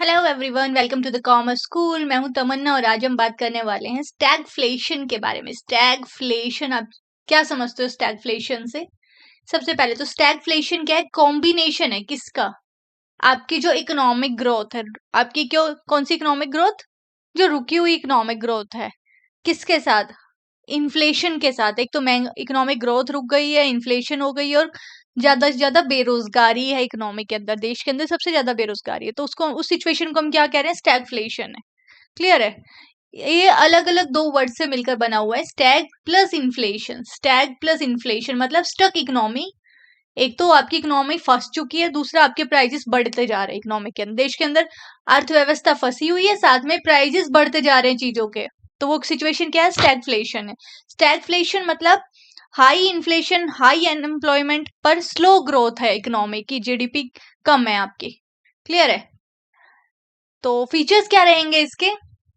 Hello everyone, welcome to the commerce school. मैं हूं तमन्ना और आज हम बात करने वाले हैं स्टैगफ्लेशन के बारे में। स्टैगफ्लेशन, आप क्या समझते हो स्टैगफ्लेशन से? सबसे पहले तो स्टैगफ्लेशन क्या है? कॉम्बिनेशन है किसका? आपकी जो इकोनॉमिक ग्रोथ है, आपकी क्यों कौन सी इकोनॉमिक ग्रोथ? जो रुकी हुई इकोनॉमिक ग्रोथ है, किसके साथ? इन्फ्लेशन के साथ। एक तो महंगा इकोनॉमिक ग्रोथ रुक गई है, इन्फ्लेशन हो गई है और ज्यादा से ज्यादा बेरोजगारी है इकोनॉमी के अंदर। देश के अंदर सबसे ज्यादा बेरोजगारी है, तो उसको उस सिचुएशन को हम क्या कह रहे हैं? स्टैगफ्लेशन है। क्लियर है? ये अलग अलग दो वर्ड से मिलकर बना हुआ है, Stag plus inflation. Stag plus inflation मतलब स्टक इकोनॉमी। एक तो आपकी इकोनॉमी फंस चुकी है, दूसरा आपके प्राइजेस बढ़ते जा रहे हैं इकोनॉमी के अंदर। देश के अंदर अर्थव्यवस्था फंसी हुई है, साथ में प्राइजेस बढ़ते जा रहे हैं चीजों के। तो वो सिचुएशन क्या है? स्टैगफ्लेशन है। स्टैगफ्लेशन मतलब हाई इन्फ्लेशन, हाई अनएम्प्लॉयमेंट पर स्लो ग्रोथ है इकोनॉमी की, जीडीपी कम है आपकी। क्लियर है? तो फीचर्स क्या रहेंगे इसके?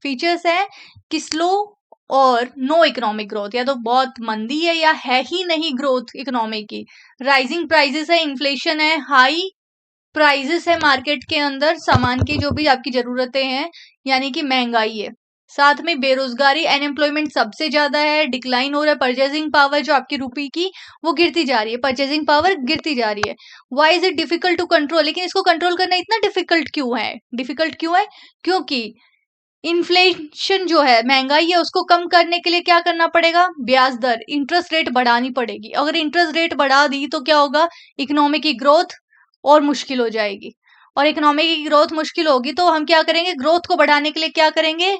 फीचर्स है कि स्लो और नो इकोनॉमिक ग्रोथ, या तो बहुत मंदी है या है ही नहीं ग्रोथ इकोनॉमी की। राइजिंग प्राइजेस है, इन्फ्लेशन है, हाई प्राइजेस है मार्केट के अंदर सामान की, जो भी आपकी जरूरतें हैं, यानी कि महंगाई है। साथ में बेरोजगारी, अनएम्प्लॉयमेंट सबसे ज्यादा है, डिक्लाइन हो रहा है परचेजिंग पावर जो आपकी रुपए की, वो गिरती जा रही है, परचेजिंग पावर गिरती जा रही है। Why is it difficult to control? लेकिन इसको कंट्रोल करना इतना डिफिकल्ट क्यों है? डिफिकल्ट क्यों है? क्योंकि इन्फ्लेशन जो है, महंगाई है, उसको कम करने के लिए क्या करना पड़ेगा? ब्याज दर, इंटरेस्ट रेट बढ़ानी पड़ेगी। अगर इंटरेस्ट रेट बढ़ा दी तो क्या होगा? इकोनॉमी की ग्रोथ और मुश्किल हो जाएगी। और इकोनॉमी की ग्रोथ मुश्किल होगी तो हम क्या करेंगे? ग्रोथ को बढ़ाने के लिए क्या करेंगे?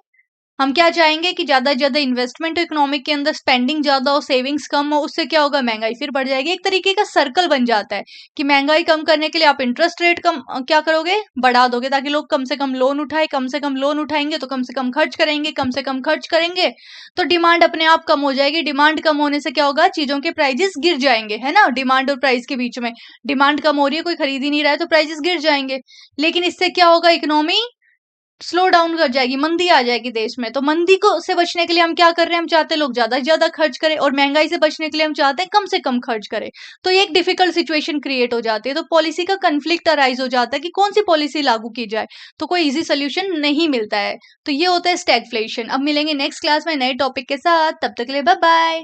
हम क्या चाहेंगे कि ज्यादा से ज्यादा इन्वेस्टमेंट हो इकोनॉमिक के अंदर, स्पेंडिंग ज्यादा हो, सेविंग्स कम हो। उससे क्या होगा? महंगाई फिर बढ़ जाएगी। एक तरीके का सर्कल बन जाता है कि महंगाई कम करने के लिए आप इंटरेस्ट रेट कम क्या करोगे? बढ़ा दोगे, ताकि लोग कम से कम लोन उठाए। कम से कम लोन उठाएंगे तो कम से कम खर्च करेंगे, कम से कम खर्च करेंगे तो डिमांड अपने आप कम हो जाएगी। डिमांड कम होने से क्या होगा? चीजों के प्राइजेस गिर जाएंगे, है ना? डिमांड और प्राइस के बीच में डिमांड कम हो रही है, कोई खरीद ही नहीं रहा है, तो प्राइजेस गिर जाएंगे। लेकिन इससे क्या होगा? इकोनॉमी स्लो डाउन कर जाएगी, मंदी आ जाएगी देश में। तो मंदी को से बचने के लिए हम क्या कर रहे हैं? हम चाहते हैं लोग ज्यादा से ज्यादा खर्च करें, और महंगाई से बचने के लिए हम चाहते हैं कम से कम खर्च करें। तो ये एक डिफिकल्ट सिचुएशन क्रिएट हो जाती है। तो पॉलिसी का कंफ्लिक्ट अराइज हो जाता है कि कौन सी पॉलिसी लागू की जाए, तो कोई इजी सोल्यूशन नहीं मिलता है। तो ये होता है स्टैगफ्लेशन। अब मिलेंगे नेक्स्ट क्लास में नए टॉपिक के साथ, तब तक के लिए बाय बाय।